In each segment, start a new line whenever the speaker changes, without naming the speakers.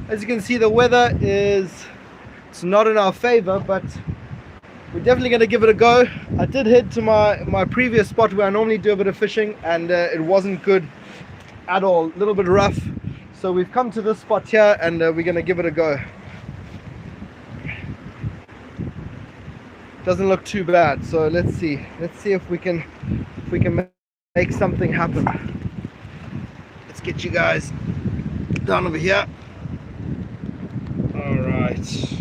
As you can see, the weather it's not in our favor, but we're definitely going to give it a go. I did head to my previous spot where I normally do a bit of fishing, and it wasn't good at all, a little bit rough. So we've come to this spot here, and we're going to give it a go. Doesn't look too bad, so let's see if we can make something happen. Let's get you guys down over here. All right.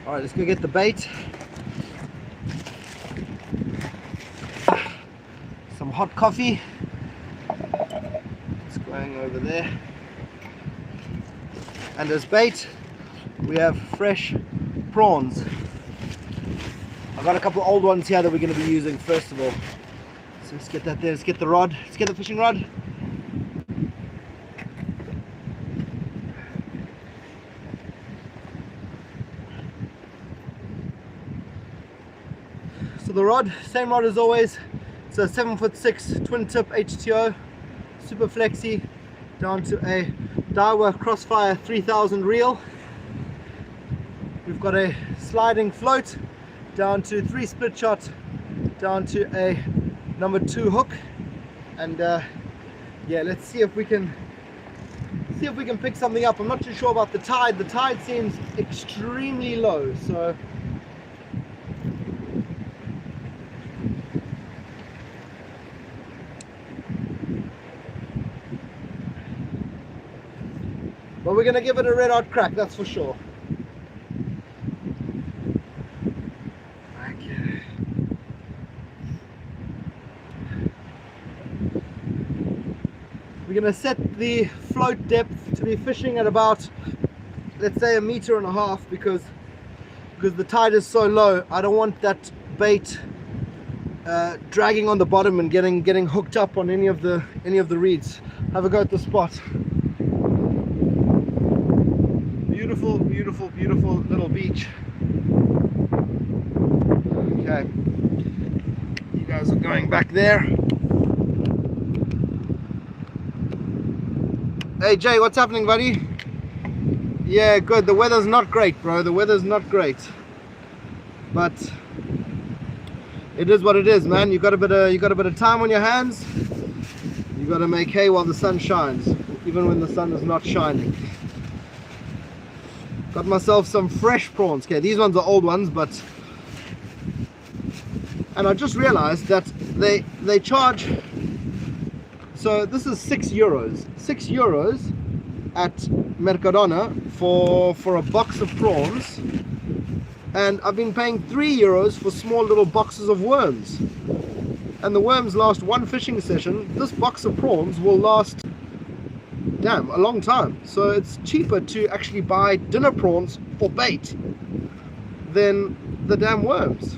All right, let's go get the bait. Some hot coffee. It's going over there. And as bait, we have fresh prawns. I've got a couple of old ones here that we're going to be using first of all. So let's get that there. Let's get the rod. Let's get the fishing rod. So the rod, same rod as always. It's a 7'6" twin tip HTO, super flexy, down to a Daiwa Crossfire 3000 reel. We've got a sliding float down to 3 split shot, down to a number 2 hook, and yeah, let's see if we can pick something up. I'm not too sure about the tide. The tide seems extremely low, so but we're gonna give it a red hot crack, that's for sure. Okay. We're gonna set the float depth to be fishing at about, let's say, 1.5 meters, because the tide is so low. I don't want that bait dragging on the bottom and getting hooked up on any of the reeds. Have a go at the spot. Beautiful, beautiful, beautiful little beach. Okay, you guys are going back there. Hey Jay, what's happening, buddy? Yeah, good. The weather's not great, bro. The weather's not great, but it is what it is, man. You got a bit of time on your hands. You got to make hay while the sun shines, even when the sun is not shining. Got myself some fresh prawns. Okay, these ones are old ones, but, and I just realized that they charge, so this is 6 euros. 6 euros at Mercadona for a box of prawns, and I've been paying 3 euros for small little boxes of worms, and the worms last one fishing session. This box of prawns will last, damn, a long time. So it's cheaper to actually buy dinner prawns for bait than the damn worms.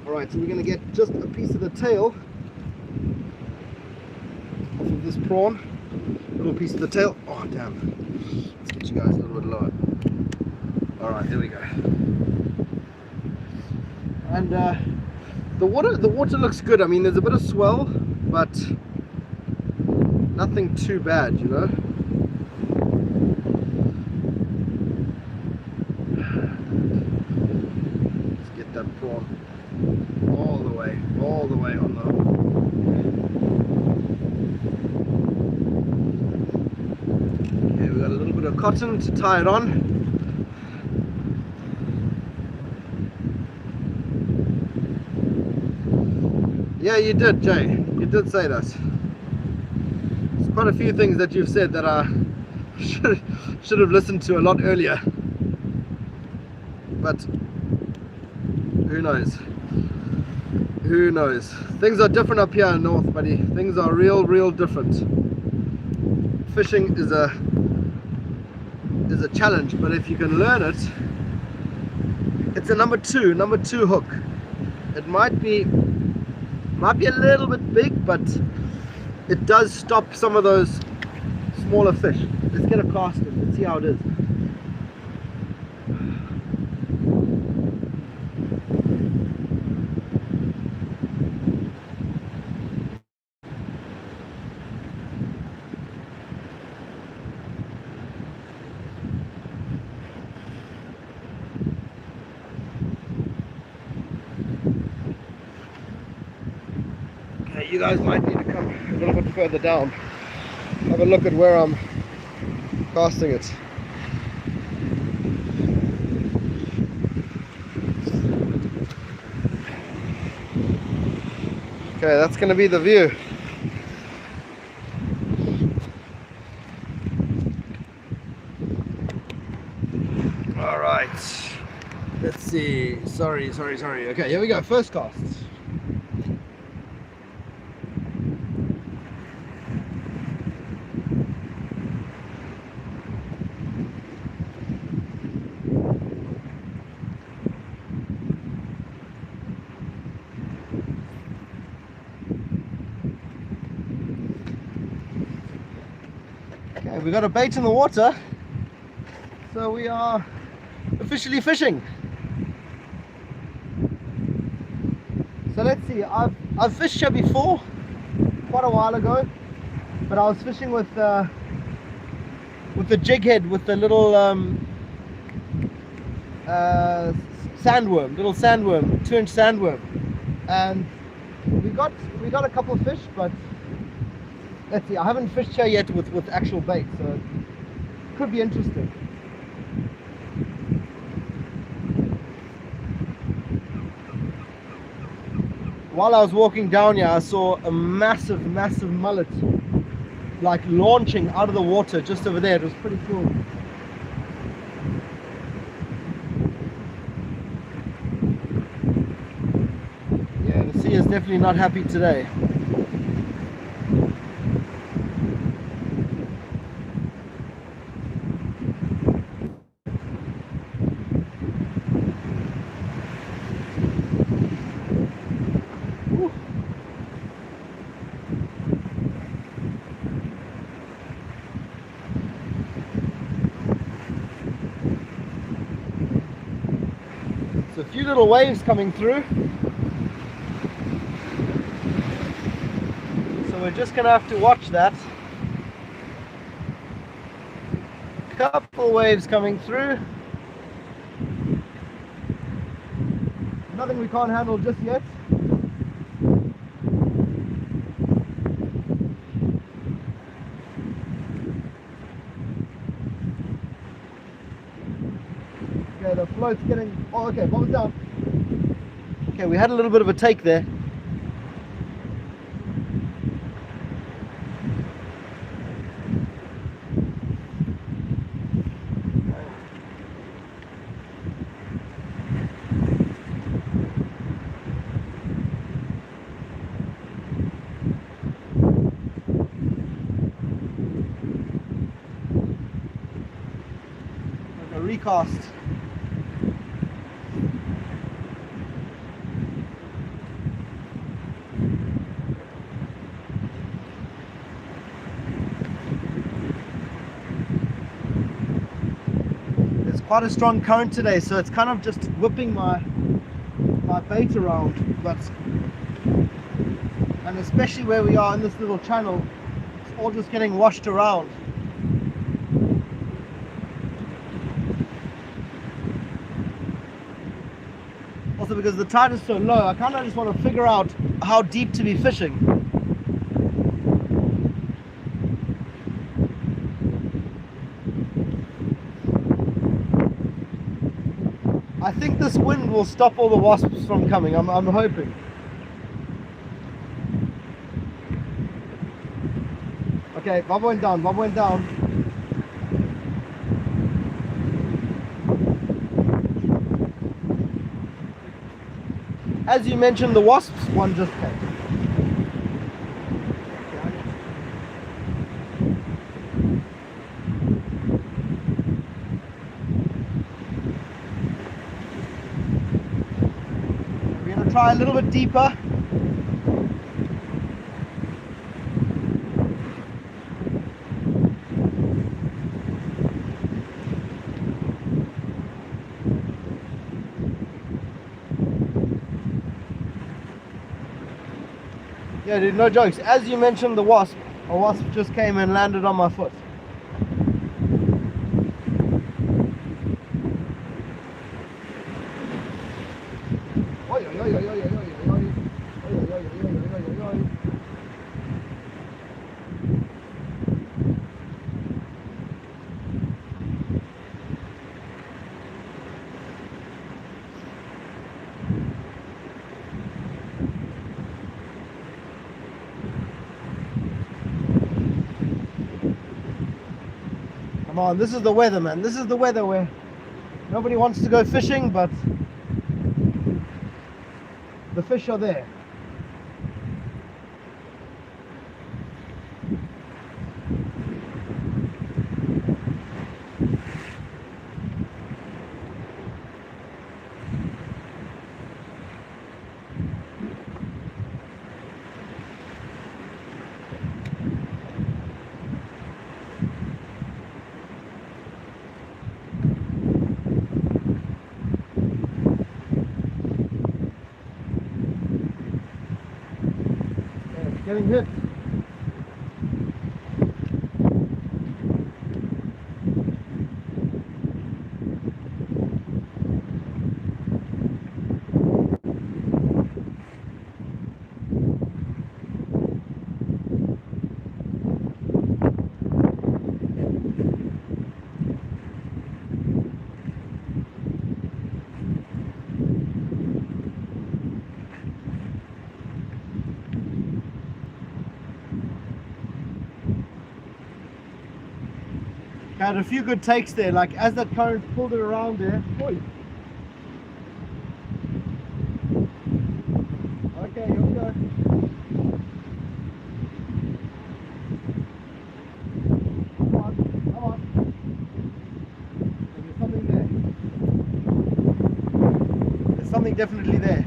Alright, so we're going to get just a piece of the tail off of this prawn. Little piece of the tail. Oh damn. Let's get you guys a little bit lower. Alright, there we go. And the water looks good. I mean, there's a bit of swell, but nothing too bad, you know. Let's get that prawn all the way on the hook. Okay, we got a little bit of cotton to tie it on. Yeah, you did, Jay. You did say that. There's quite a few things that you've said that I should have listened to a lot earlier. But who knows? Who knows? Things are different up here in North, buddy. Things are real different. Fishing is a challenge, but if you can learn it, it's a number two hook. It might be a little bit big, but it does stop some of those smaller fish. Let's get a cast in. Let's see how it is. Okay, you guys might need to come a little bit further down. Have a look at where I'm casting it. Okay, that's going to be the view. All right. Let's see. Sorry. Okay, here we go. First cast. Okay, we got a bait in the water, so we are officially fishing. So let's see. I've fished here before, quite a while ago, but I was fishing with the jig head, with the little sandworm, little sandworm, 2-inch sandworm, and we got a couple of fish, but let's see. I haven't fished here yet with actual bait, so it could be interesting. While I was walking down here, I saw a massive mullet, like launching out of the water just over there. It was pretty cool. Yeah, the sea is definitely not happy today. So a few little waves coming through. So we're just going to have to watch that. Couple waves coming through. Nothing we can't handle just yet. Okay, the float's getting... Oh, okay, bottom's down. Okay, we had a little bit of a take there. Like a recast. Quite a strong current today, so it's kind of just whipping my bait around, and especially where we are in this little channel, it's all just getting washed around. Also, because the tide is so low, I kind of just want to figure out how deep to be fishing. I think this wind will stop all the wasps from coming. I'm hoping. Okay, Bob went down. As you mentioned, the wasps one just came. Try a little bit deeper. Yeah, dude, no jokes. As you mentioned the wasp, a wasp just came and landed on my foot. Come on, this is the weather, man. This is the weather where nobody wants to go fishing, but the fish are there. Getting hit. I had a few good takes there, like as that current pulled it around there. Oi. Okay, here we go. Come on, come on. There's something there. There's something definitely there.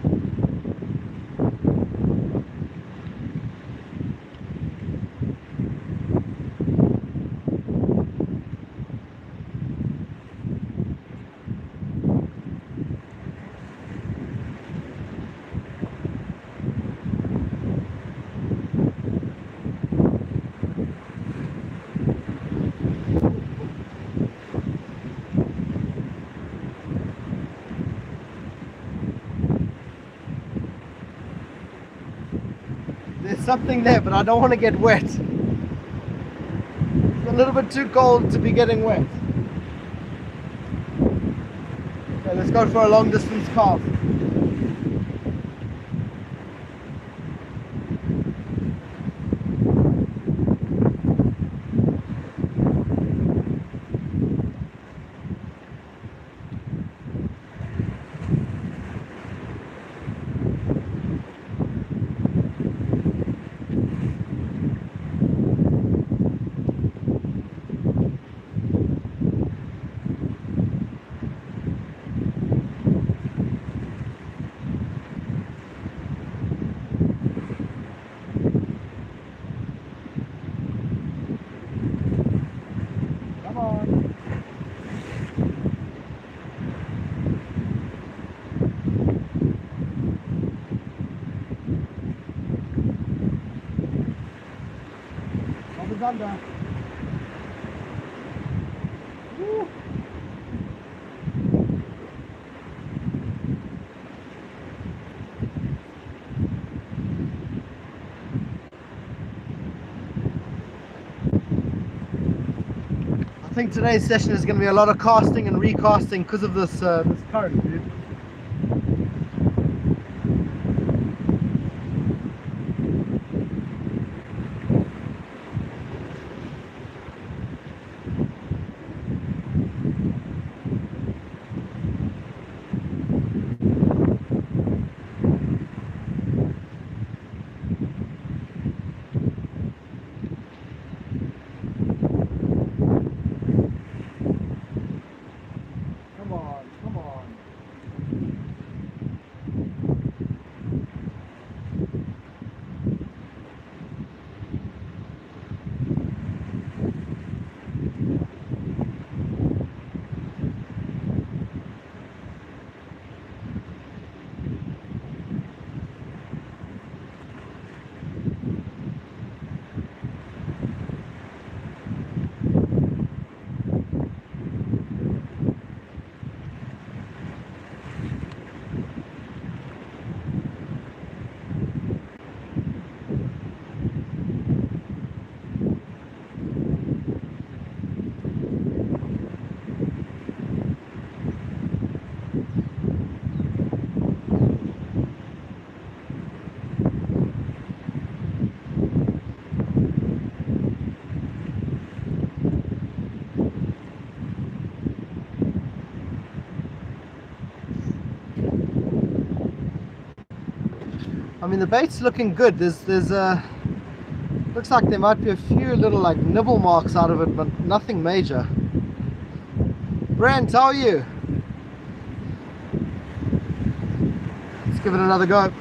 There's something there, but I don't want to get wet. It's a little bit too cold to be getting wet. Okay, let's go for a long distance cast. Under. Woo. I think today's session is going to be a lot of casting and recasting because of this this current, dude. Come on, come on. I mean, the bait's looking good. There's looks like there might be a few little like nibble marks out of it, but nothing major. Brent, how are you? Let's give it another go.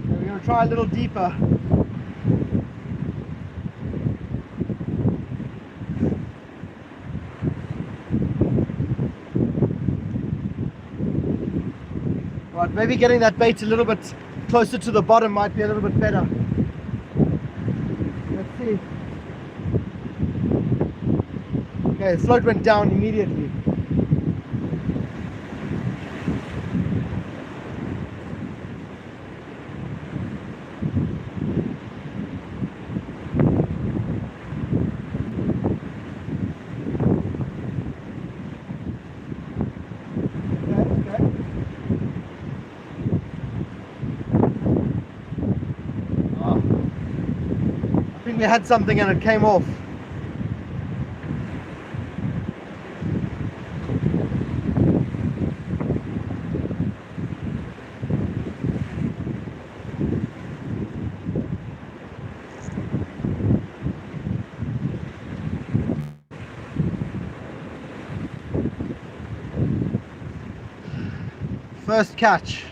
We're going to try a little deeper. Right, maybe getting that bait a little bit closer to the bottom might be a little bit better. Let's see. Okay, the float went down immediately. We had something and it came off. First catch.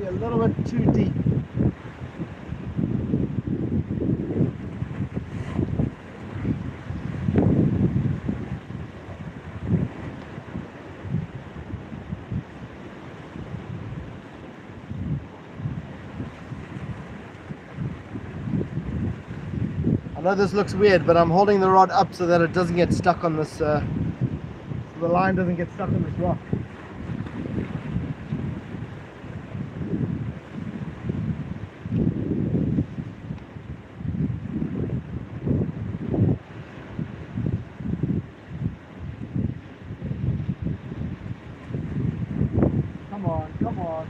A little bit too deep. I know this looks weird, but I'm holding the rod up so that it doesn't get stuck on this, so the line doesn't get stuck on this rock. Come on.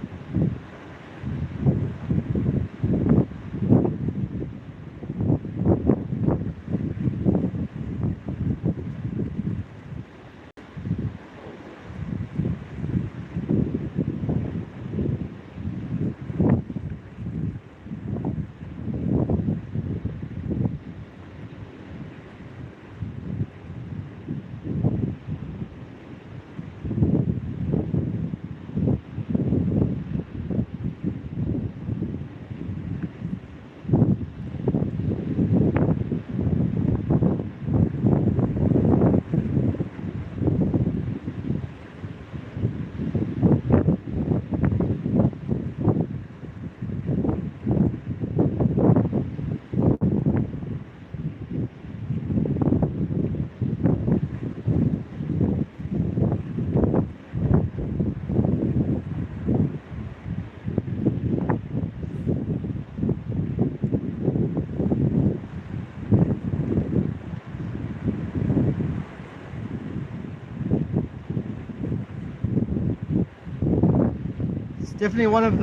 Definitely one of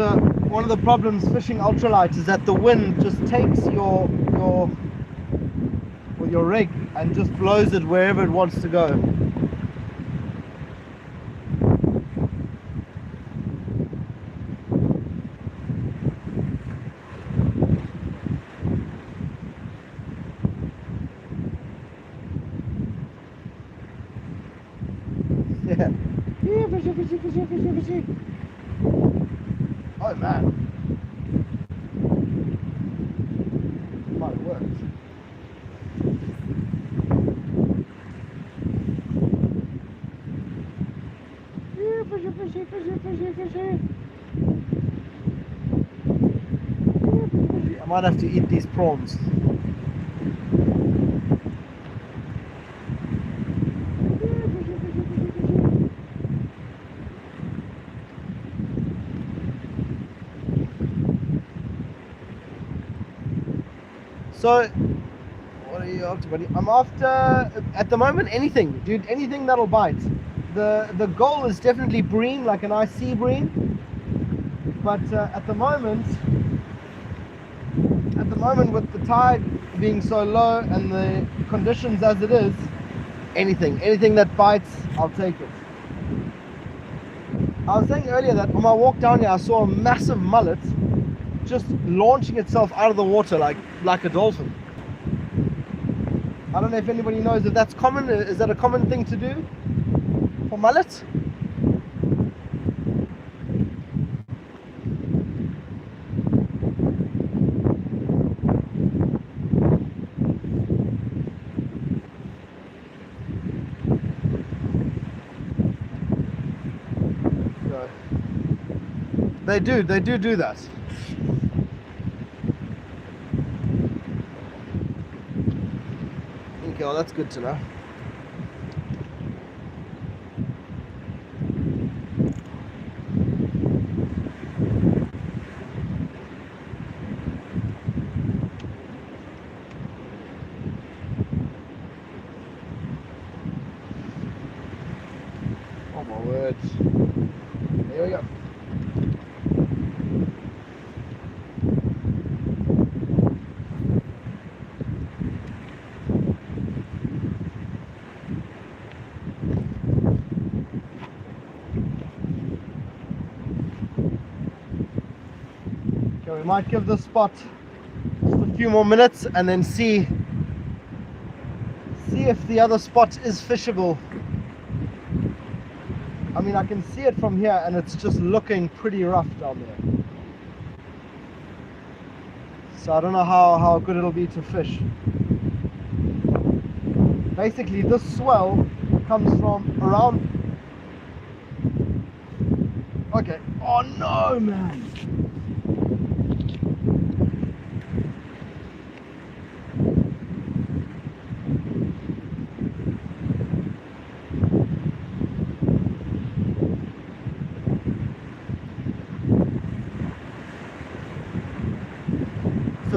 the problems fishing ultralight is that the wind just takes your rig and just blows it wherever it wants to go. Yeah. Fishy. Oh man. Might have worked. Fishy. I might have to eat these prawns. So octobody. I'm after, at the moment, anything, dude. Anything that'll bite. The goal is definitely bream, like an nice sea bream. But at the moment, with the tide being so low and the conditions as it is, anything that bites, I'll take it. I was saying earlier that on my walk down here, I saw a massive mullet just launching itself out of the water like a dolphin. I don't know if anybody knows if that's common. Is that a common thing to do for mullets? They do that. Okay, well, that's good to know. Oh my word. Here we go. We might give this spot just a few more minutes and then see if the other spot is fishable. I mean, I can see it from here and it's just looking pretty rough down there. So I don't know how good it'll be to fish. Basically, this swell comes from around... Okay. Oh no, man!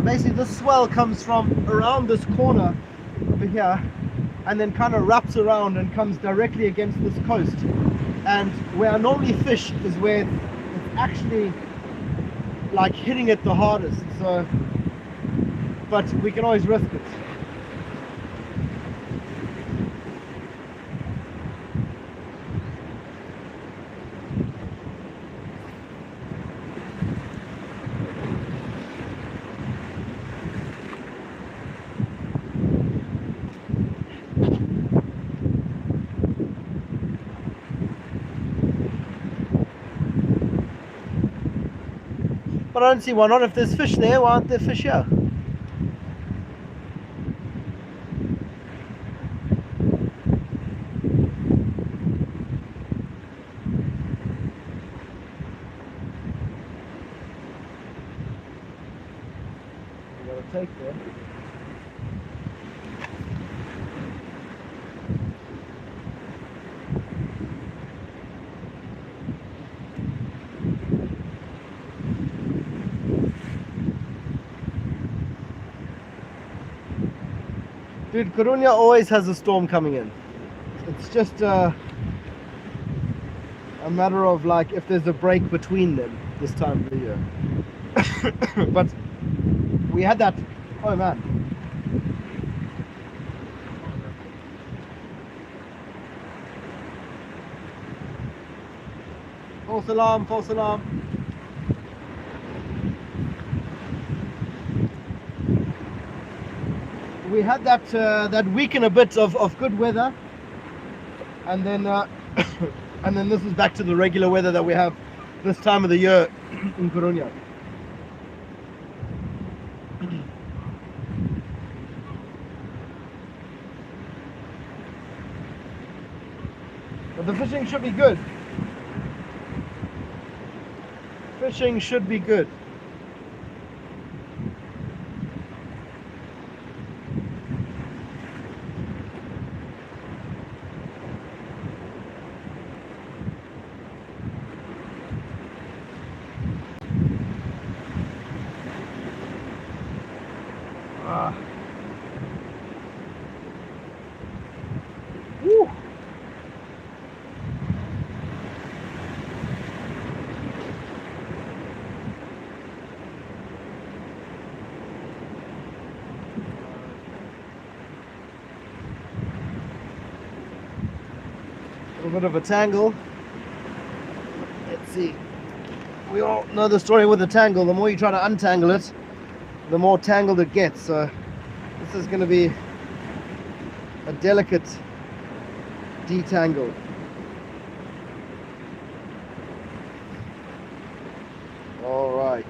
Basically, this swell comes from around this corner over here and then kind of wraps around and comes directly against this coast. And where I normally fish is where it's actually like hitting it the hardest. So, but we can always risk it. But I don't see why not. If there's fish there, why aren't there fish here? We got a take there. Dude, Coruña always has a storm coming in. It's just a matter of like if there's a break between them this time of the year. But we had that. Oh man. False alarm, false alarm. We had that week and a bit of good weather, and then and then this is back to the regular weather that we have this time of the year in Coruña. But the fishing should be good. Fishing should be good. bit of a tangle. Let's see. We all know the story with the tangle. The more you try to untangle it, the more tangled it gets. So this is going to be a delicate detangle. All right.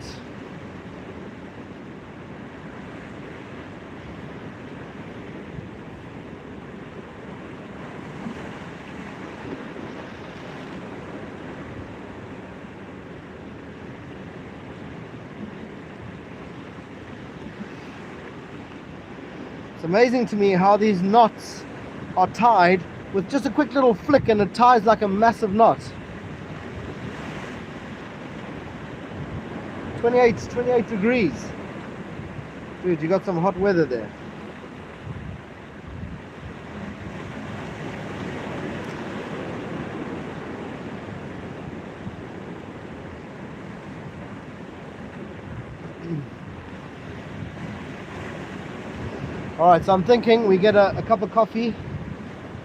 It's amazing to me how these knots are tied with just a quick little flick, and it ties like a massive knot. 28 degrees. Dude, you got some hot weather there. All right, so I'm thinking we get a cup of coffee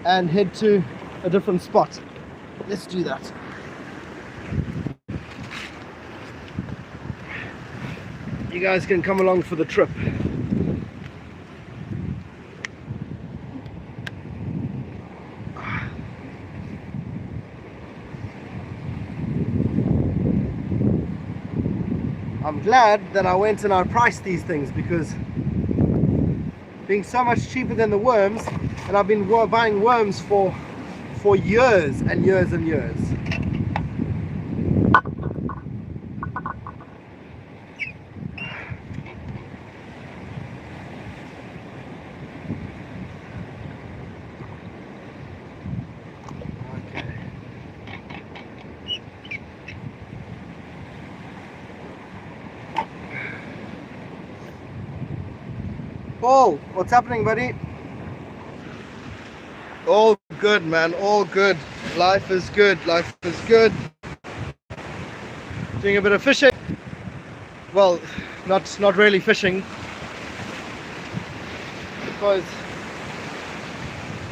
and head to a different spot. Let's do that. You guys can come along for the trip. I'm glad that I went and I priced these things, because being so much cheaper than the worms, and I've been buying worms for years and years and years. Okay. Paul, what's happening, buddy? All good, man, all good. Life is good, life is good. Doing a bit of fishing. Well, not really fishing. I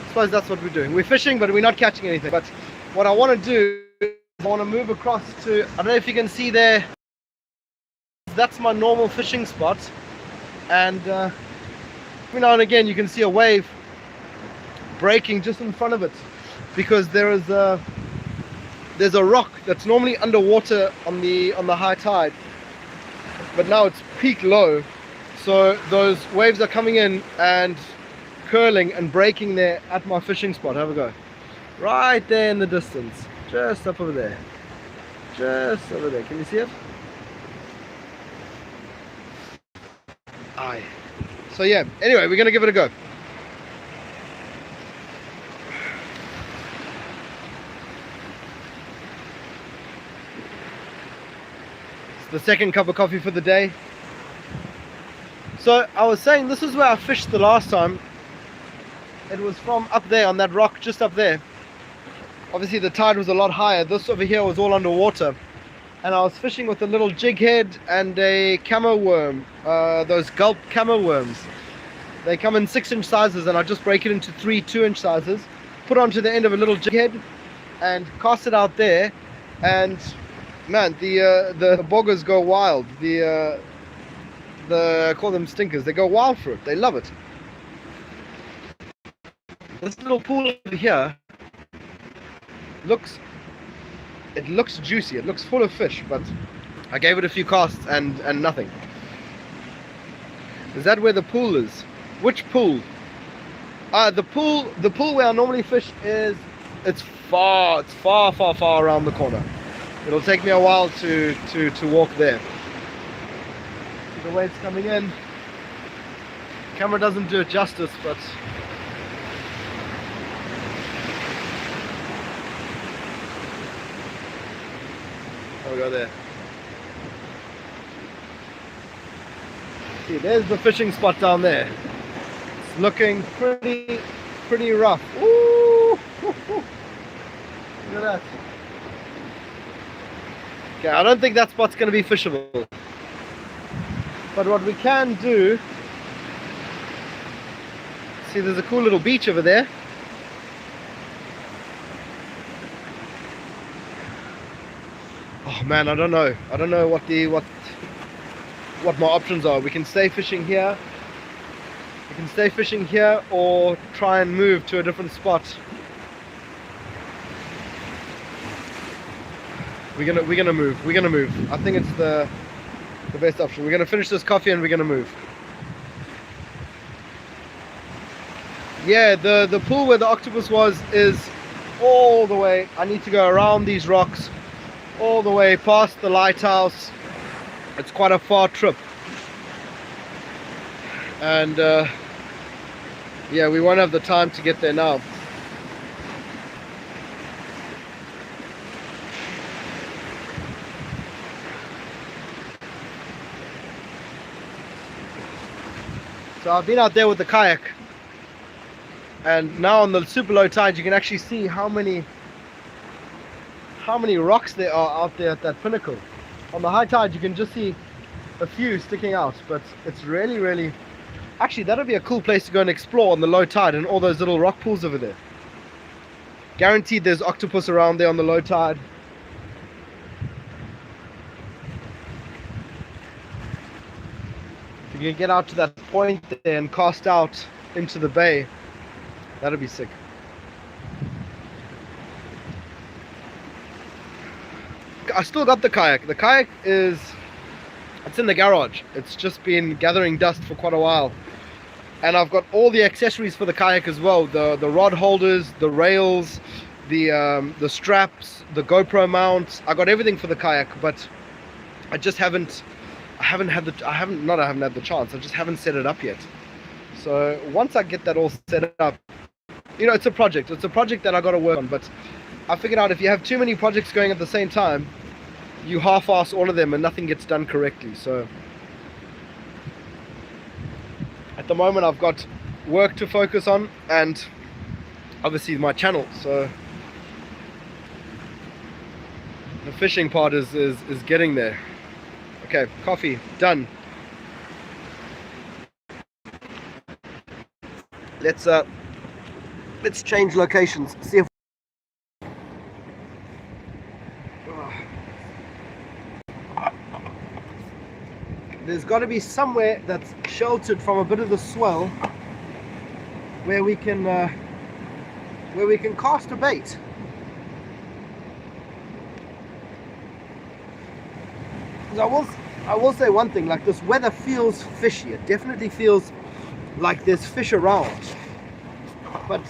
suppose that's what we're doing. We're fishing, but we're not catching anything. But what I want to do is I want to move across to, I don't know if you can see there, that's my normal fishing spot. And every now and again you can see a wave breaking just in front of it, because there's a rock that's normally underwater on the high tide, but now it's peak low, so those waves are coming in and curling and breaking there at my fishing spot. Have a go. Right there in the distance, just up over there, just over there. Can you see it? Aye. So yeah, anyway, we're gonna give it a go. It's the second cup of coffee for the day. So I was saying, this is where I fished the last time. It was from up there on that rock, just up there. Obviously the tide was a lot higher. This over here was all underwater. And I was fishing with a little jig head and a camo worm, those gulp camo worms. They come in 6-inch sizes, and I just break it into 3 2-inch sizes, put onto the end of a little jig head and cast it out there. And man, the boggers go wild. I call them stinkers. They go wild for it. They love it. This little pool over here looks juicy. It looks full of fish, but I gave it a few casts and nothing. Is that where the pool is? Which pool? The pool where I normally fish it's far around the corner. It'll take me a while to walk there. The way it's coming in, camera doesn't do it justice, but I'll go there. See, there's the fishing spot down there. It's looking pretty rough. Ooh, look at that. Okay, I don't think that spot's going to be fishable. But what we can do, see, there's a cool little beach over there. Oh man, I don't know. I don't know what my options are. We can stay fishing here. We can stay fishing here or try and move to a different spot. We're gonna move. We're gonna move. I think it's the best option. We're gonna finish this coffee and we're gonna move. Yeah, the pool where the octopus was is all the way. I need to go around these rocks, all the way past the lighthouse. It's quite a far trip, and yeah, we won't have the time to get there now. So I've been out there with the kayak, and now on the super low tide you can actually see how many rocks there are out there at that pinnacle. On the high tide you can just see a few sticking out, but it's really actually that'll be a cool place to go and explore on the low tide, and all those little rock pools over there. Guaranteed there's octopus around there on the low tide. If you can get out to that point there and cast out into the bay, that'd be sick. I still got the kayak. The kayak it's in the garage. It's just been gathering dust for quite a while. And I've got all the accessories for the kayak as well. The rod holders, the rails, the straps, the GoPro mount. I got everything for the kayak, but I just haven't had the chance. I just haven't set it up yet. So once I get that all set up, you know, it's a project that I got to work on. But I figured out if you have too many projects going at the same time, you half-ass all of them and nothing gets done correctly. So at the moment I've got work to focus on, and obviously my channel. So the fishing part is getting there. Okay, coffee done. Let's change locations. See if there's got to be somewhere that's sheltered from a bit of the swell where we can cast a bait. I will say one thing, like, this weather feels fishy. It definitely feels like there's fish around, but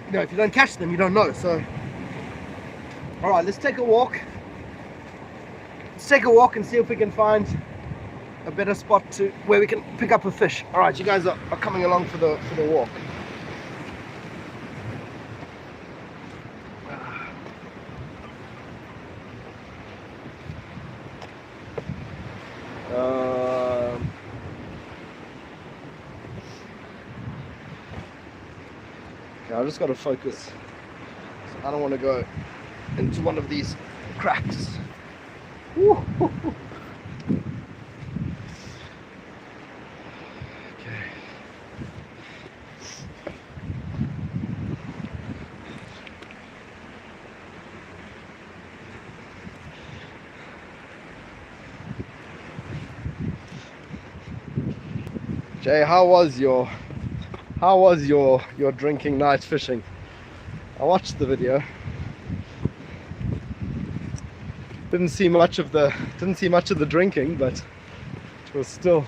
you know, if you don't catch them, you don't know. So all right, let's take a walk and see if we can find a better spot to where we can pick up a fish. All right, you guys are coming along for the walk. I just got to focus. So I don't want to go into one of these cracks. Woo. Okay. Jay, how was your drinking night fishing? I watched the video. Didn't see much of the drinking, but it was still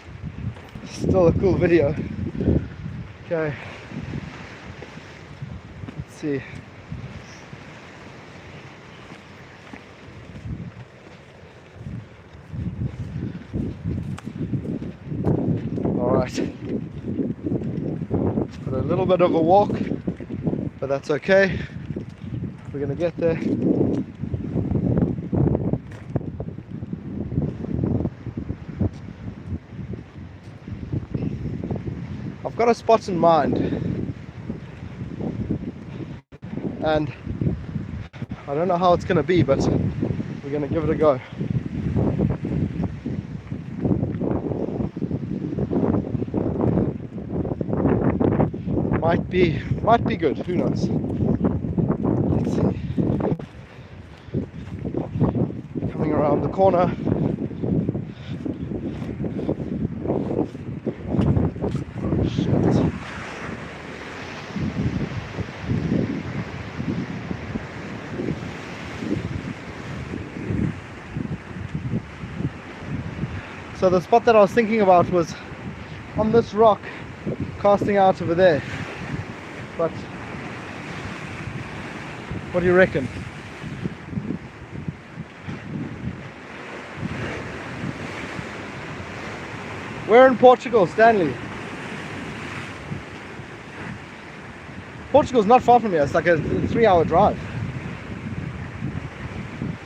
a cool video. Okay. Let's see. Got a little bit of a walk, but that's okay. We're gonna get there. I've got a spot in mind, and I don't know how it's gonna be, but we're gonna give it a go. Might be good, who knows. Let's see. around the corner. Oh, shit. So the spot that I was thinking about was on this rock casting out over there, but what do you reckon? We're in Portugal, Stanley. Portugal's not far from here. It's like a 3-hour drive.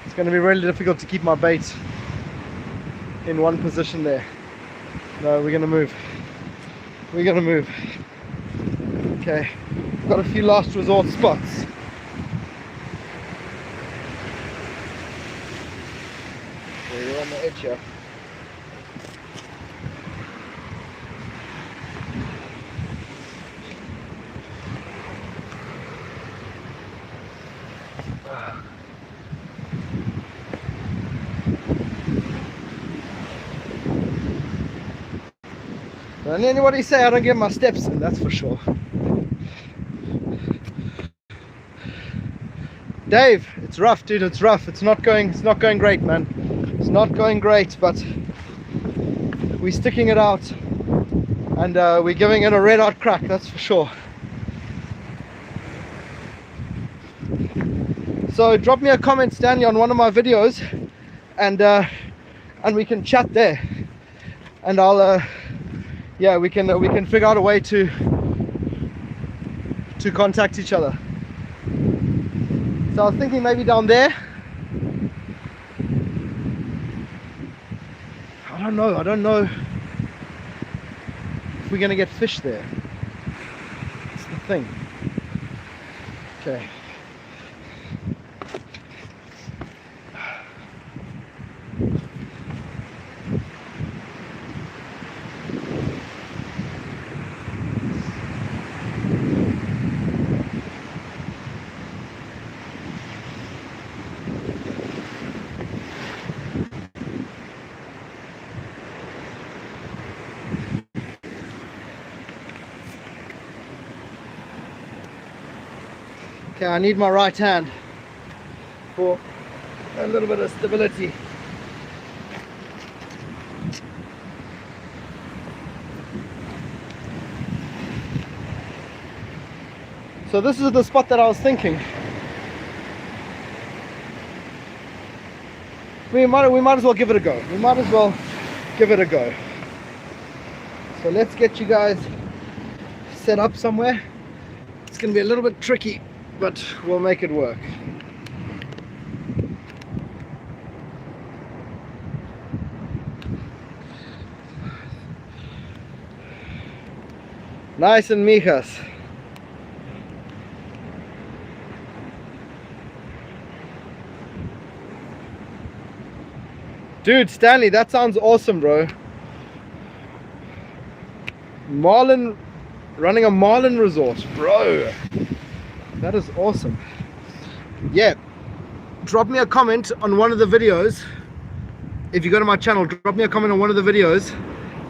It's going to be really difficult to keep my bait in one position there. No, we're going to move. We're going to move. Okay, got a few last resort spots. Okay, we're on the edge here. And anybody say I don't get my steps in, that's for sure. Dave, it's rough, dude. It's rough. It's not going great, man. It's not going great, but we're sticking it out, and we're giving it a red hot crack, that's for sure. So drop me a comment, Stanley, on one of my videos, and we can chat there, and I'll yeah, we can figure out a way to contact each other. So I was thinking maybe down there. I don't know if we're gonna get fish there. That's the thing. Okay. Okay, I need my right hand for a little bit of stability. So this is the spot that I was thinking. We might as well give it a go. We might as well give it a go. So let's get you guys set up somewhere. It's going to be a little bit tricky, but we'll make it work. Nice and mijas. Dude, Stanley, that sounds awesome, bro. Marlin, running a Marlin resort, bro. That is awesome. Yeah, drop me a comment on one of the videos. If you go to my channel, drop me a comment on one of the videos,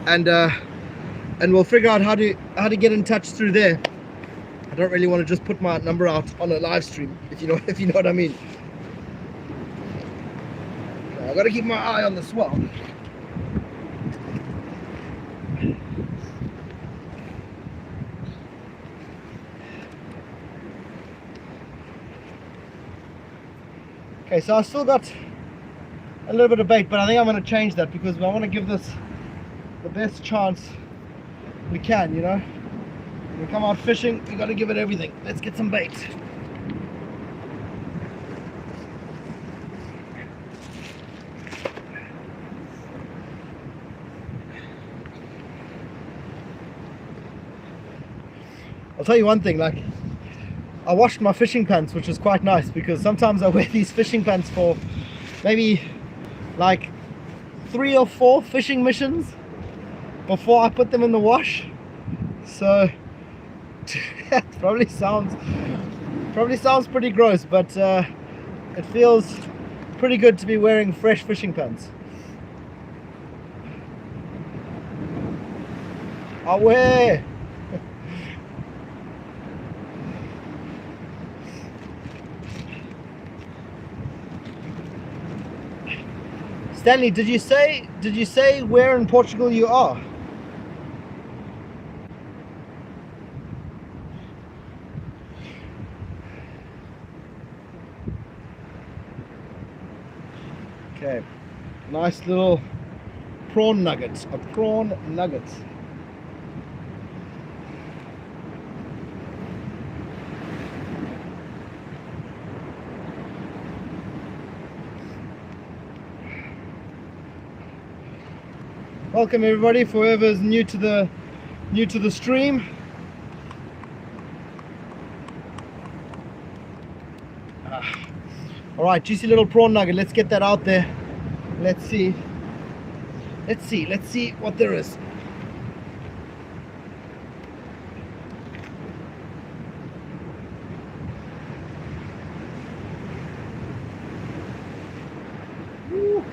and we'll figure out how to get in touch through there. I don't really want to just put my number out on a live stream, if you know what I mean. I gotta keep my eye on the swell. Okay, so I still got a little bit of bait, but I think I'm going to change that because I want to give this the best chance we can, you know. When we come out fishing, we got to give it everything. Let's get some bait. I'll tell you one thing, like, I washed my fishing pants, which is quite nice because sometimes I wear these fishing pants for maybe like 3 or 4 fishing missions before I put them in the wash. So it probably sounds pretty gross, but it feels pretty good to be wearing fresh fishing pants. Away! Stanley, did you say where in Portugal you are? Okay, nice little prawn nugget, a prawn nugget. Welcome everybody, for whoever's new to the stream. All right, juicy little prawn nugget. Let's get that out there. Let's see what there is. Woo.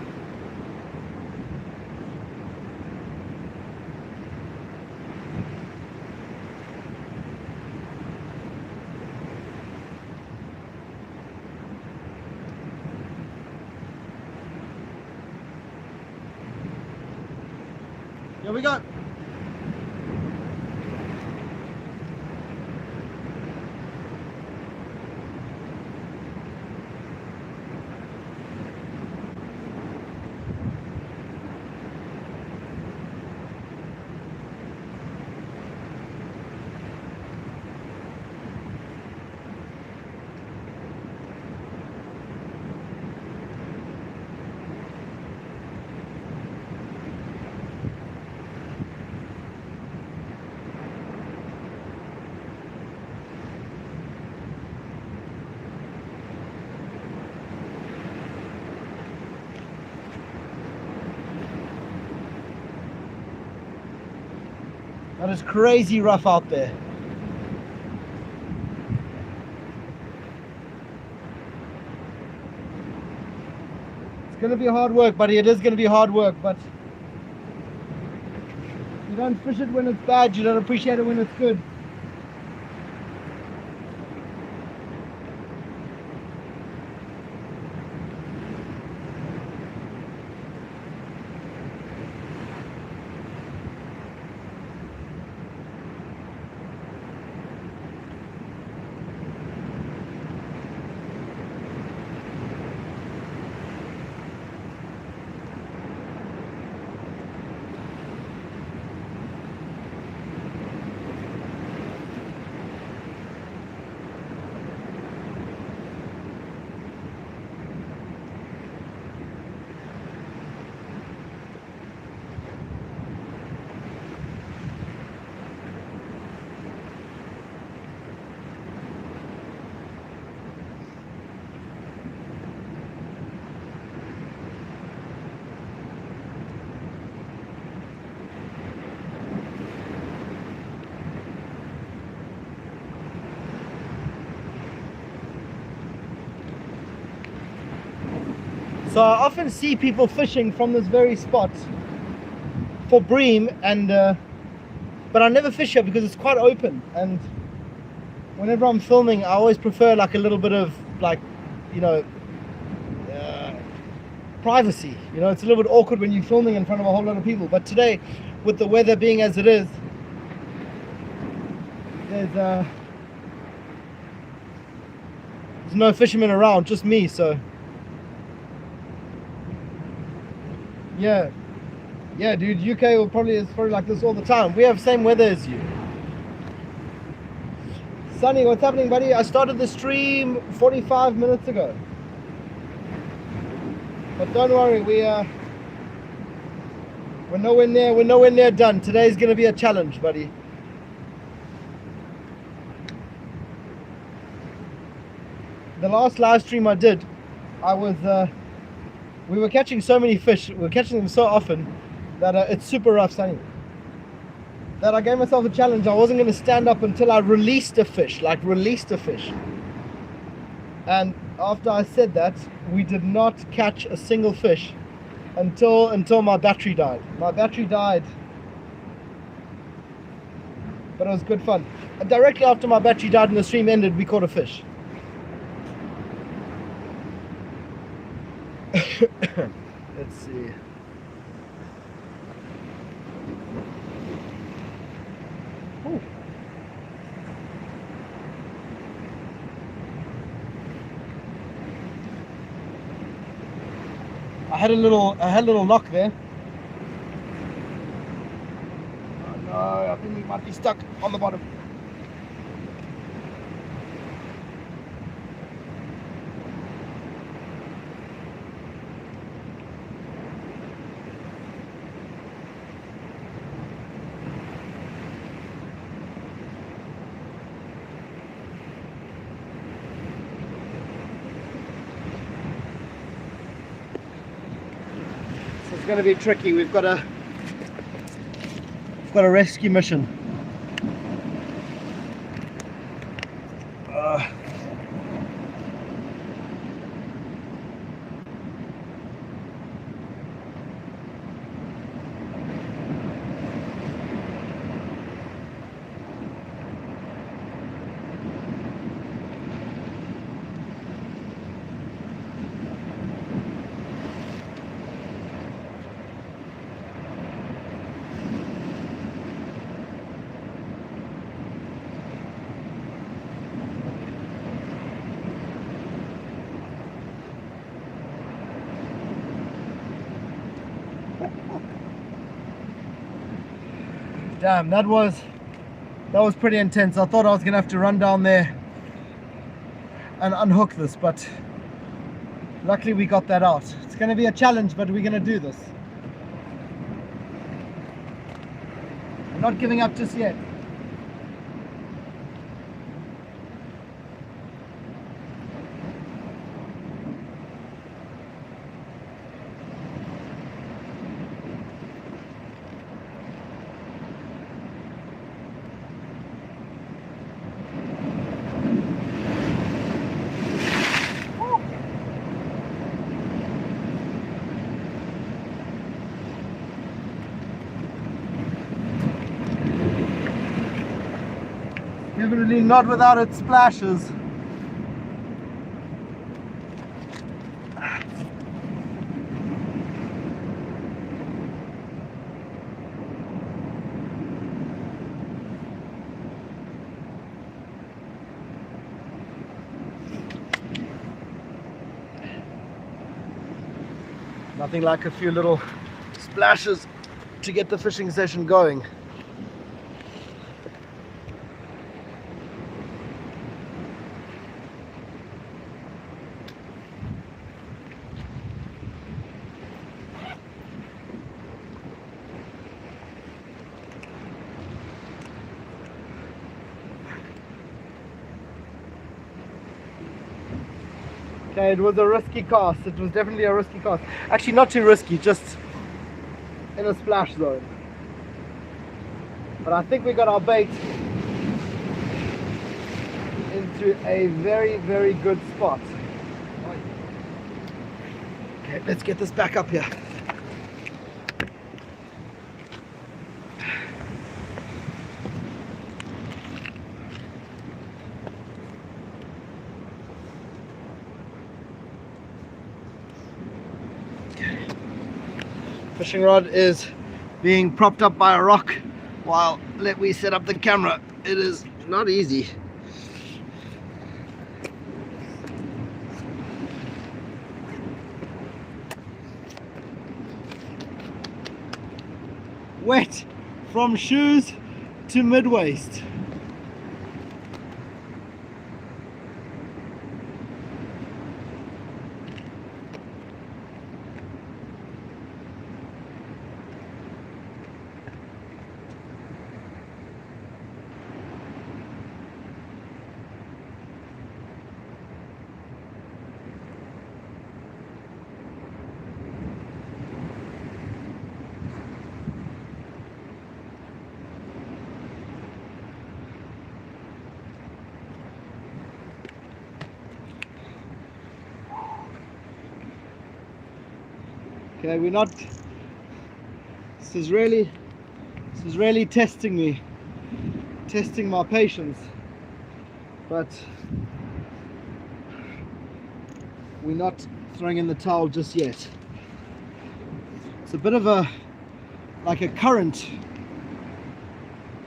Here we go. That is crazy rough out there. It's going to be hard work, buddy. It is going to be hard work, but you don't fish it when it's bad. You don't appreciate it when it's good. So I often see people fishing from this very spot for bream, and but I never fish here because it's quite open, and whenever I'm filming I always prefer like a little bit of like, you know, privacy. You know, it's a little bit awkward when you're filming in front of a whole lot of people, but today with the weather being as it is, there's no fishermen around, just me, so yeah, dude, UK is probably like this all the time. We have same weather as you. Sonny, what's happening, buddy? I started the stream 45 minutes ago. But don't worry, we're nowhere near done. Today's gonna be a challenge, buddy. The last live stream I did, we were catching so many fish, we were catching them so often that it's super rough, Sonny. That I gave myself a challenge. I wasn't going to stand up until I released a fish, And after I said that, we did not catch a single fish until my battery died. My battery died, but it was good fun. And directly after my battery died and the stream ended, we caught a fish. Let's see. Ooh. I had a little knock there. Oh no, I think we might be stuck on the bottom. It's going to be tricky. We've got a rescue mission. Damn, that was pretty intense. I thought I was gonna have to run down there and unhook this, but luckily we got that out. It's gonna be a challenge, but we're gonna do this. I'm not giving up just yet. Definitely not without its splashes. Nothing like a few little splashes to get the fishing session going. Okay, it was a risky cast. It was definitely a risky cast. Actually, not too risky, just in a splash zone. But I think we got our bait into a very, very good spot. Okay, let's get this back up here. Fishing rod is being propped up by a rock while we set up the camera. It is not easy. Wet from shoes to mid-waist. Okay, we're not. This is really testing me, testing my patience. But we're not throwing in the towel just yet. It's a bit of a like a current.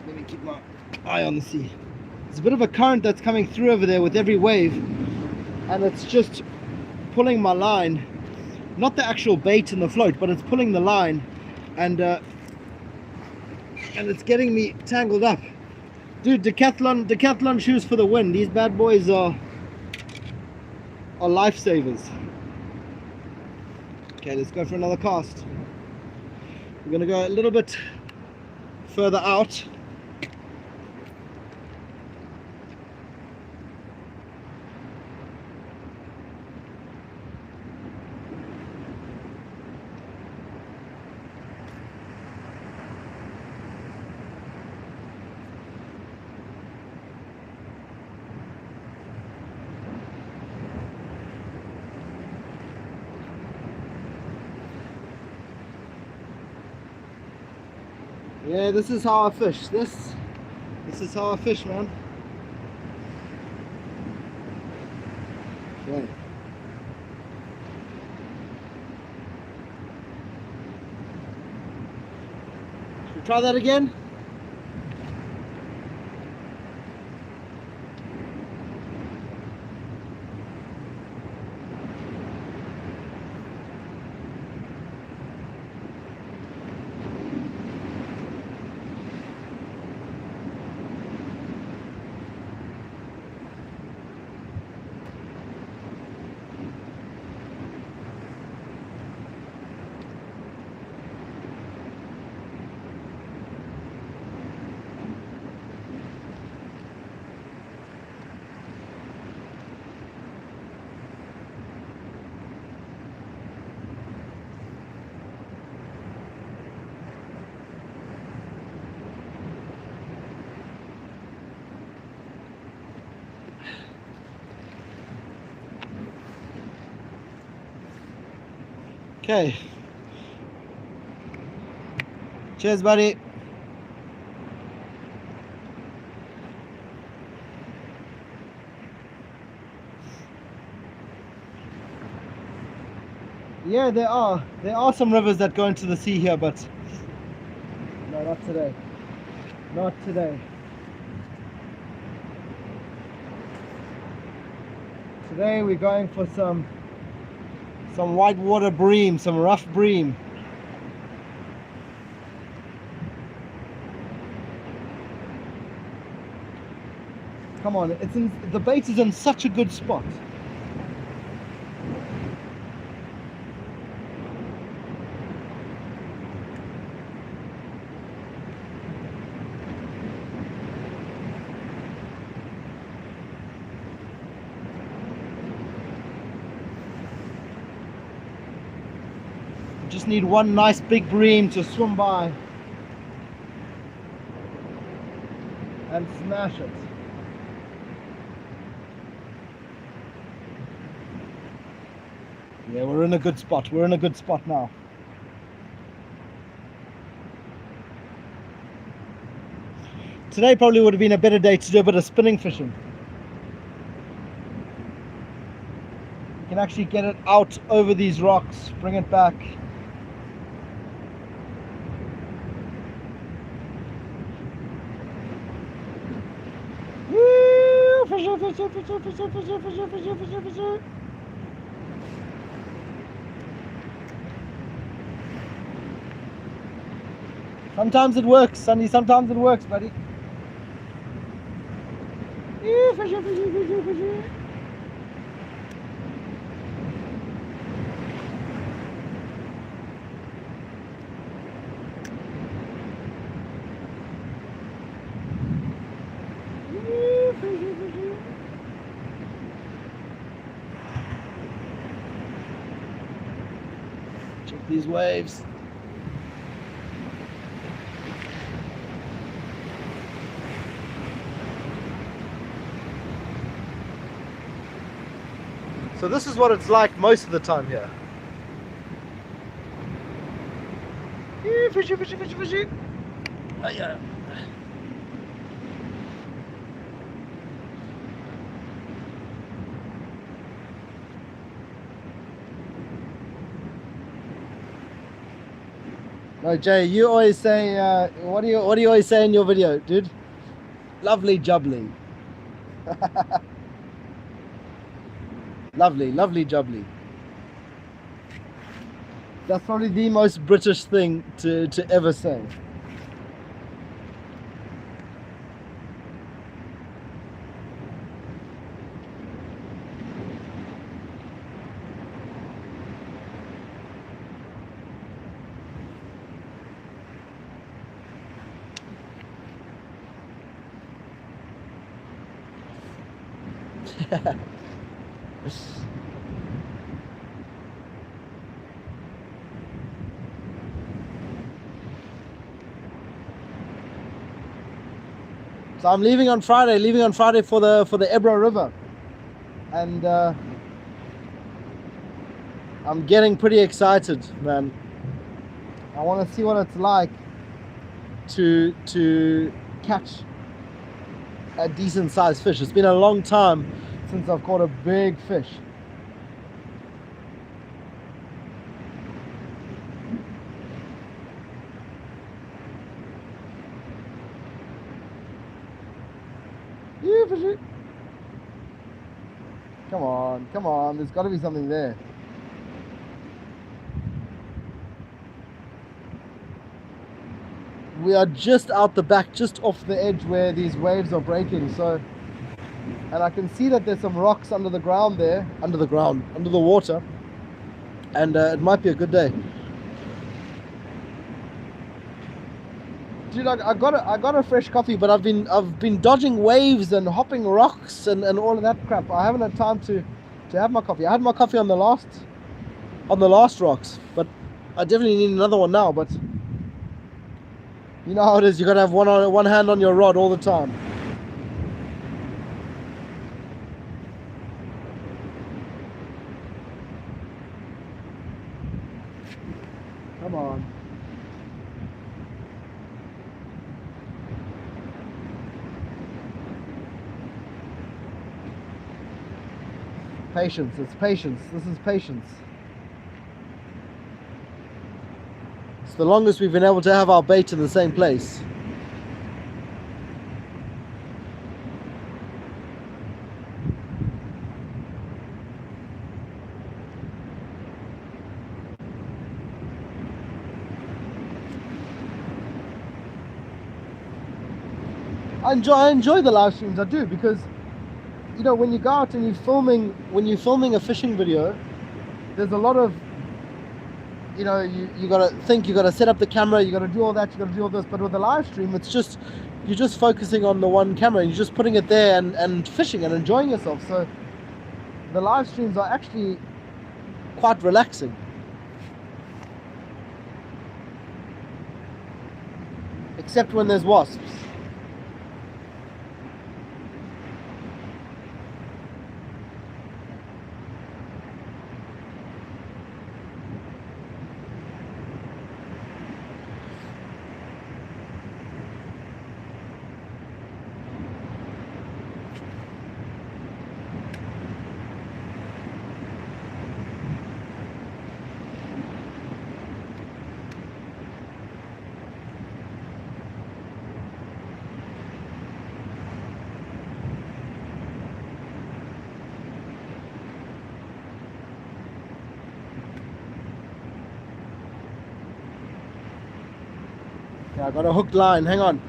Let me keep my eye on the sea. It's a bit of a current that's coming through over there with every wave, and it's just pulling my line, not the actual bait in the float, but it's pulling the line, and it's getting me tangled up. Dude, decathlon shoes for the win. These bad boys are lifesavers. Okay, let's go for another cast. We're gonna go a little bit further out. Yeah, this is how I fish. This is how I fish, man. Okay. Should we try that again? Okay. Cheers, buddy. Yeah, there are some rivers that go into the sea here, but no, not today. Not today. Today we're going for some whitewater bream, some rough bream. Come on, the bait is in such a good spot. Just need one nice big bream to swim by and smash it. Yeah, we're in a good spot. We're in a good spot now. Today probably would have been a better day to do a bit of spinning fishing. You can actually get it out over these rocks, bring it back. Sometimes it works, Sonny. Sometimes it works, buddy. Check these waves. So this is what it's like most of the time here. Fishy, fishy, fishy, fishy. Yeah. No, Jay, you always say, what do you always say in your video, dude? Lovely jubbly. Lovely, lovely jubbly. That's probably the most British thing to ever say. So I'm leaving on Friday for the Ebro River, and I'm getting pretty excited, man. I want to see what it's like to catch a decent sized fish. It's been a long time since I've caught a big fish. Come on, there's got to be something there. We are just out the back, just off the edge where these waves are breaking, so, and I can see that there's some rocks under the ground there, under the water, and it might be a good day. Dude, I got a fresh coffee, but I've been dodging waves and hopping rocks and all of that crap. I haven't had time to have my coffee. I had my coffee on the last rocks, but I definitely need another one now. But you know how it is. You gotta have one hand on your rod all the time. Come on. Patience, it's patience. This is patience. It's the longest we've been able to have our bait in the same place. I enjoy the live streams, I do, because you know, when you go out and when you're filming a fishing video, there's a lot of, you know, you gotta think, you gotta set up the camera, you gotta do all that, you gotta do all this. But with a live stream, it's just, you're just focusing on the one camera and you're just putting it there and fishing and enjoying yourself. So the live streams are actually quite relaxing. Except when there's wasps. Yeah, I got a hooked line, hang on.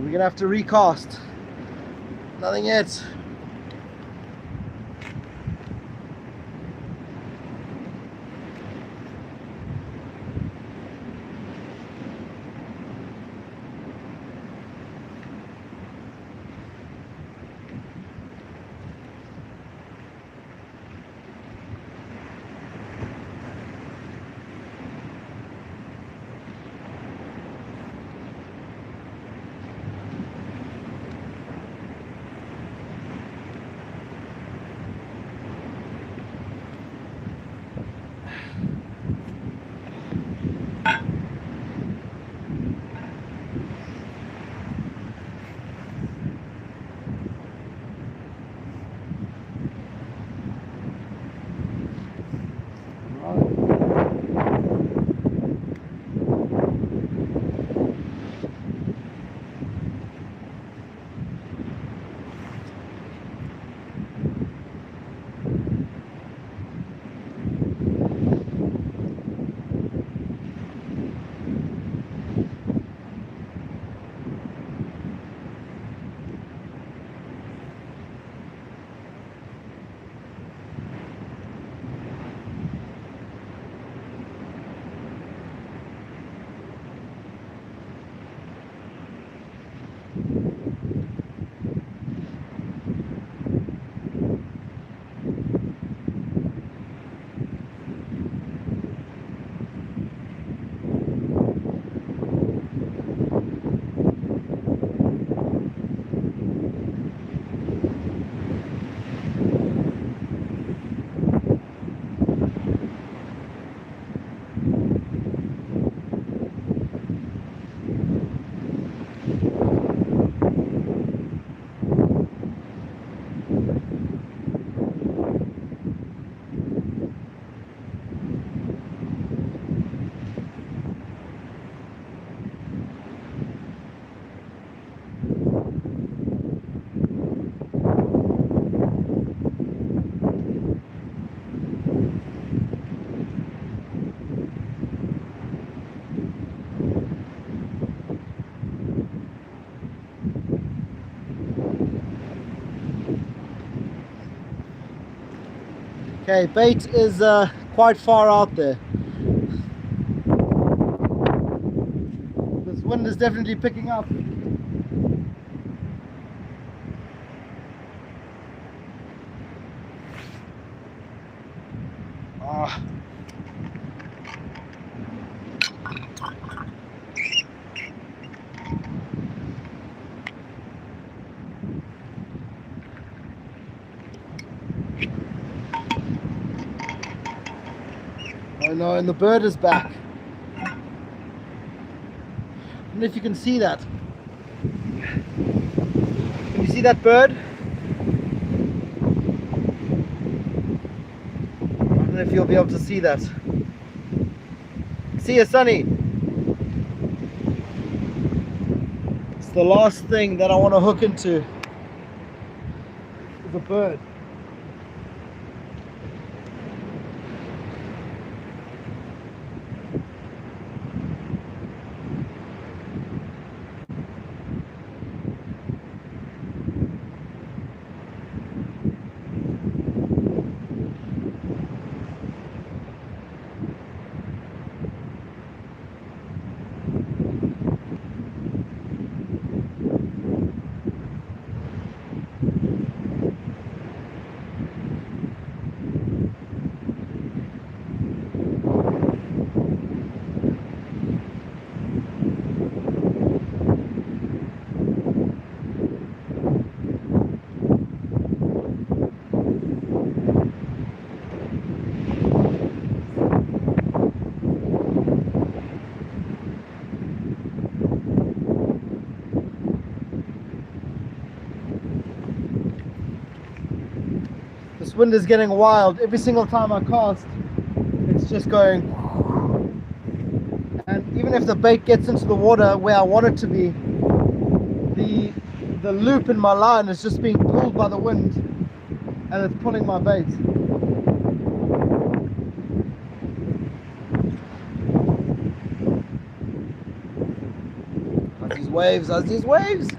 we're gonna have to recast. Nothing yet. Okay, bait is quite far out there. This wind is definitely picking up. Ah. Oh no, and the bird is back. I don't know if you can see that. Can you see that bird? I don't know if you'll be able to see that. See you, Sonny. It's the last thing that I want to hook into. Is a bird. This wind is getting wild. Every single time I cast, it's just going. And even if the bait gets into the water where I want it to be, the loop in my line is just being pulled by the wind, and it's pulling my bait. these waves, how's these waves?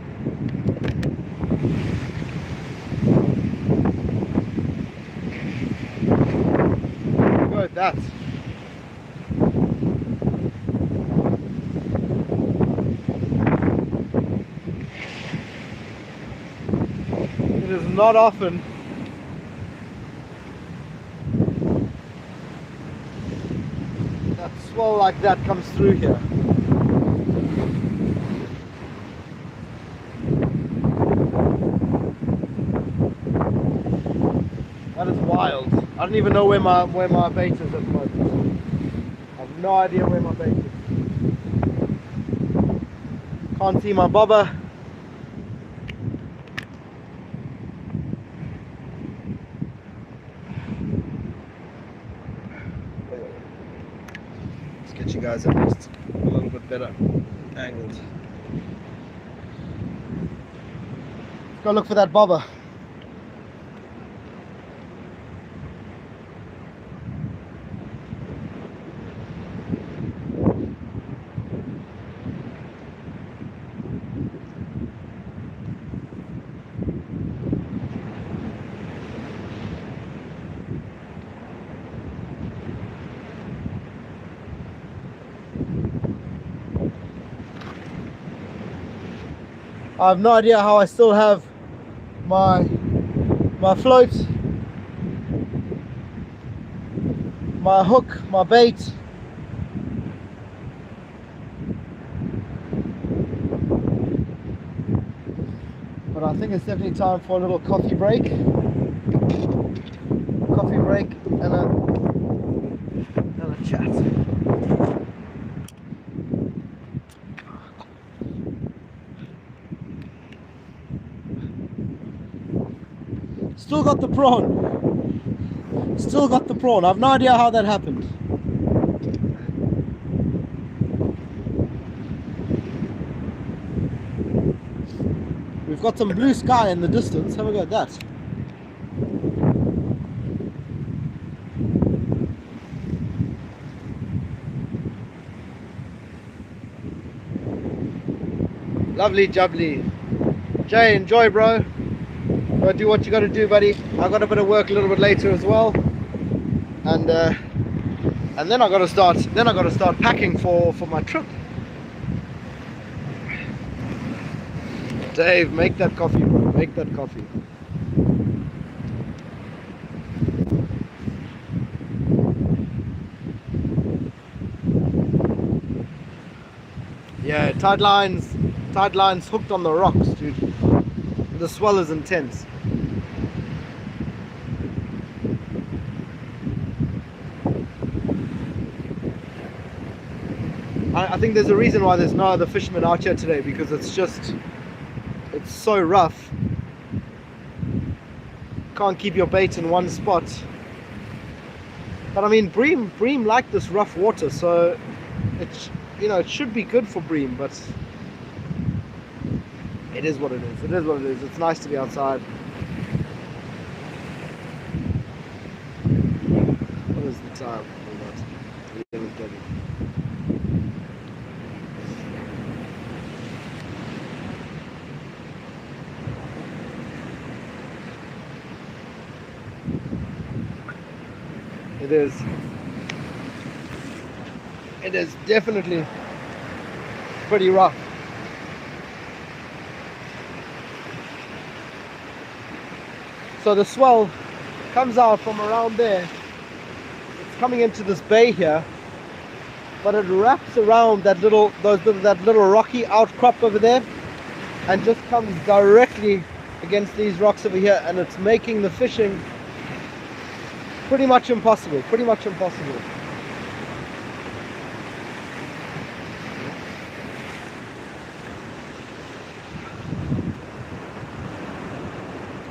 Go at that. It is not often that swell like that comes through here. That is wild. I don't even know where my bait is at the moment. I have no idea where my bait is. Can't see my bobber. Let's get you guys at least a little bit better angled. Let's go look for that bobber. I have no idea how I still have my float, my hook, my bait. But I think it's definitely time for a little coffee break. Coffee break and a chat. Still got the prawn. Still got the prawn. I have no idea how that happened. We've got some blue sky in the distance. Have a go at that. Lovely jubbly. Jay, enjoy, bro. Go do what you got to do, buddy. I got a bit of work a little bit later as well, and then I got to start. Then I got to start packing for my trip. Dave, make that coffee, bro. Make that coffee. Yeah, tide lines hooked on the rocks, dude. The swell is intense. I think there's a reason why there's no other fishermen out here today, because it's so rough. Can't keep your bait in one spot. But I mean, bream like this rough water, so it's, you know, it should be good for bream, but it is what it is. It is what it is. It's nice to be outside. What is the time? 11:30. It is definitely pretty rough. So the swell comes out from around there. It's coming into this bay here, but it wraps around that little rocky outcrop over there, and just comes directly against these rocks over here, and it's making the fishing pretty much impossible. Pretty much impossible.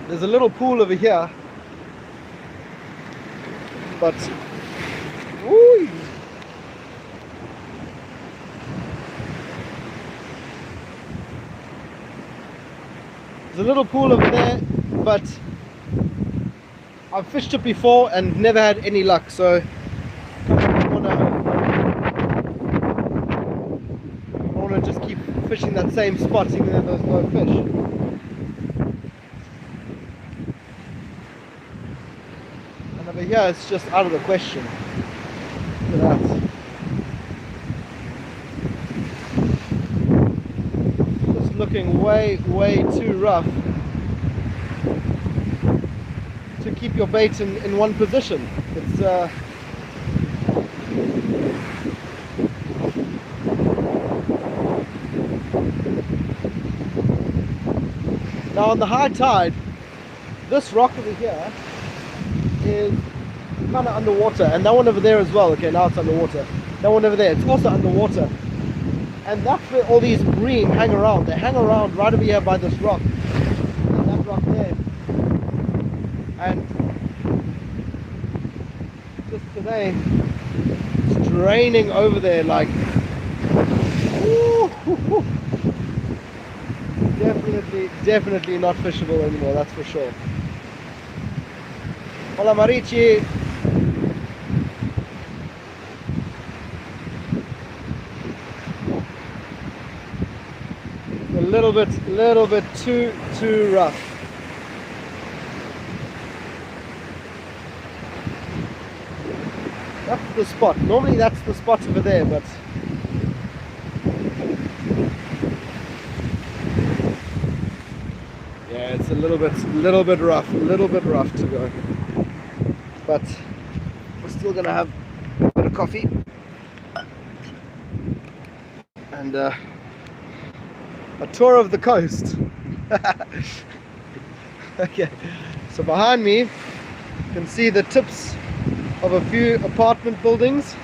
There's a little pool over here, but woo, there's a little pool over there, but I've fished it before and never had any luck, so I want to just keep fishing that same spot even though there's no fish. And over here it's just out of the question. Look at that. Just looking way too rough to keep your bait in one position. It's now on the high tide, this rock over here is kind of underwater, and that one over there as well. Okay, now it's underwater. That one over there, it's also underwater, and that's where all these bream hang around. They hang around right over here by this rock, and that rock there. And just today, it's draining over there like, woo. Definitely not fishable anymore, that's for sure. Hola Marici. A little bit too rough. That's the spot. Normally that's the spot over there, but yeah, it's a little bit rough to go. But we're still gonna have a bit of coffee and a tour of the coast. Okay, so behind me you can see the tips of a few apartment buildings,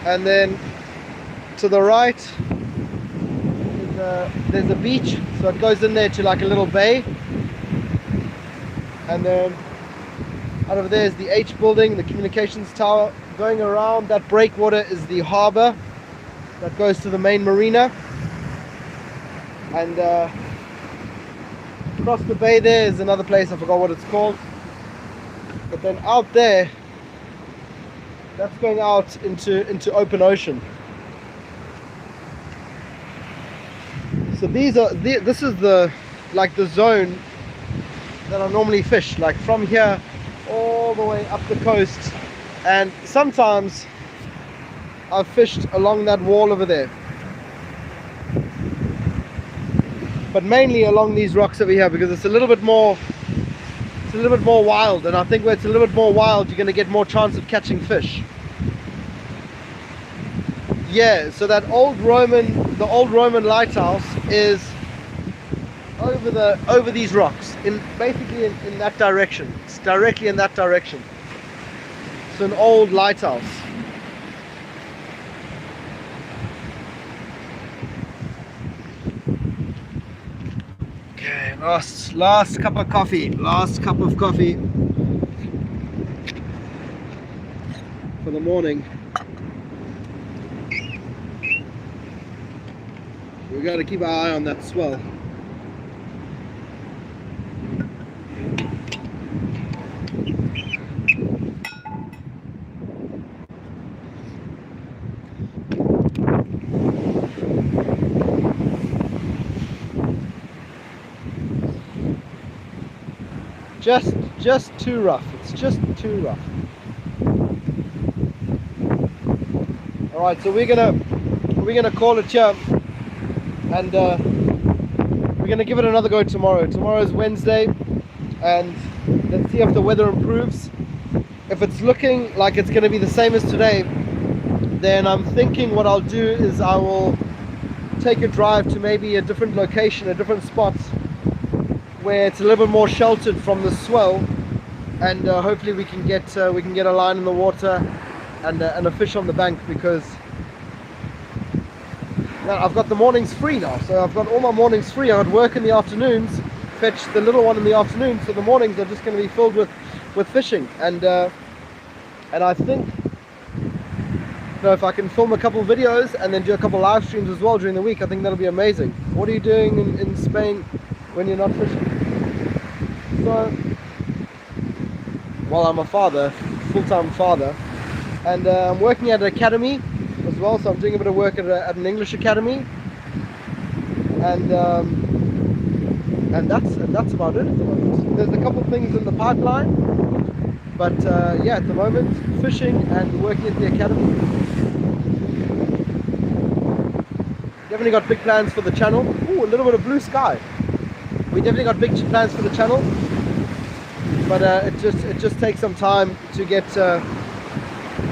and then to the right there's a beach, so it goes in there to like a little bay, and then out over there is the H building, the communications tower. Going around that breakwater is the harbour that goes to the main marina, and across the bay there is another place, I forgot what it's called. But then out there, that's going out into open ocean. So this is the zone that I normally fish, like from here all the way up the coast, and sometimes I've fished along that wall over there, but mainly along these rocks over here because it's a little bit more wild, and I think where it's a little bit more wild you're going to get more chance of catching fish. Yeah, so the old Roman lighthouse is over these rocks, basically in that direction. It's directly in that direction. It's an old lighthouse. Okay, last cup of coffee. Last cup of coffee for the morning. We got to keep our eye on that swell. Just too rough. It's just too rough. All right, so we're gonna call it here, and we're gonna give it another go tomorrow. Tomorrow is Wednesday, and let's see if the weather improves. If it's looking like it's gonna be the same as today, then I'm thinking what I'll do is I will take a drive to maybe a different location, a different spot where it's a little bit more sheltered from the swell, and hopefully we can get a line in the water and a fish on the bank, because now I've got the mornings free now. So I've got all my mornings free. I got work in the afternoons, fetch the little one in the afternoon, so the mornings are just going to be filled with fishing, and I think, you know, if I can film a couple of videos and then do a couple of live streams as well during the week, I think that'll be amazing. What are you doing in Spain when you're not fishing? So, well, I'm a father, full-time father, and I'm working at an academy as well, so I'm doing a bit of work at an English academy, and that's about it at the moment. There's a couple of things in the pipeline, but yeah, at the moment, fishing and working at the academy. Definitely got big plans for the channel. Ooh, a little bit of blue sky. We definitely got big plans for the channel, but it just takes some time to get.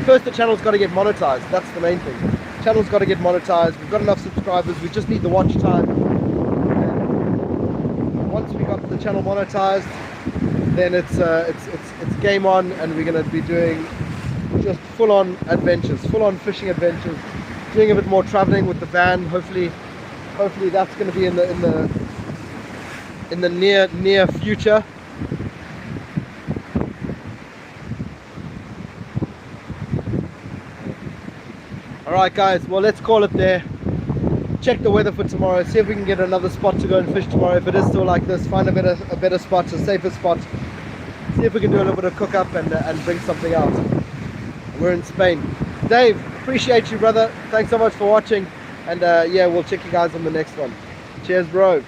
First, the channel's got to get monetized. That's the main thing. The channel's got to get monetized. We've got enough subscribers. We just need the watch time. And once we got the channel monetized, then it's game on, and we're going to be doing just full-on adventures, full-on fishing adventures. Doing a bit more traveling with the van. Hopefully that's going to be in the near future. Alright guys, well, let's call it there. Check the weather for tomorrow, see if we can get another spot to go and fish tomorrow. If it is still like this, find a better spot, a safer spot. See if we can do a little bit of cook up and bring something out. We're in Spain. Dave, appreciate you, brother. Thanks so much for watching, and yeah, we'll check you guys on the next one. Cheers, bro.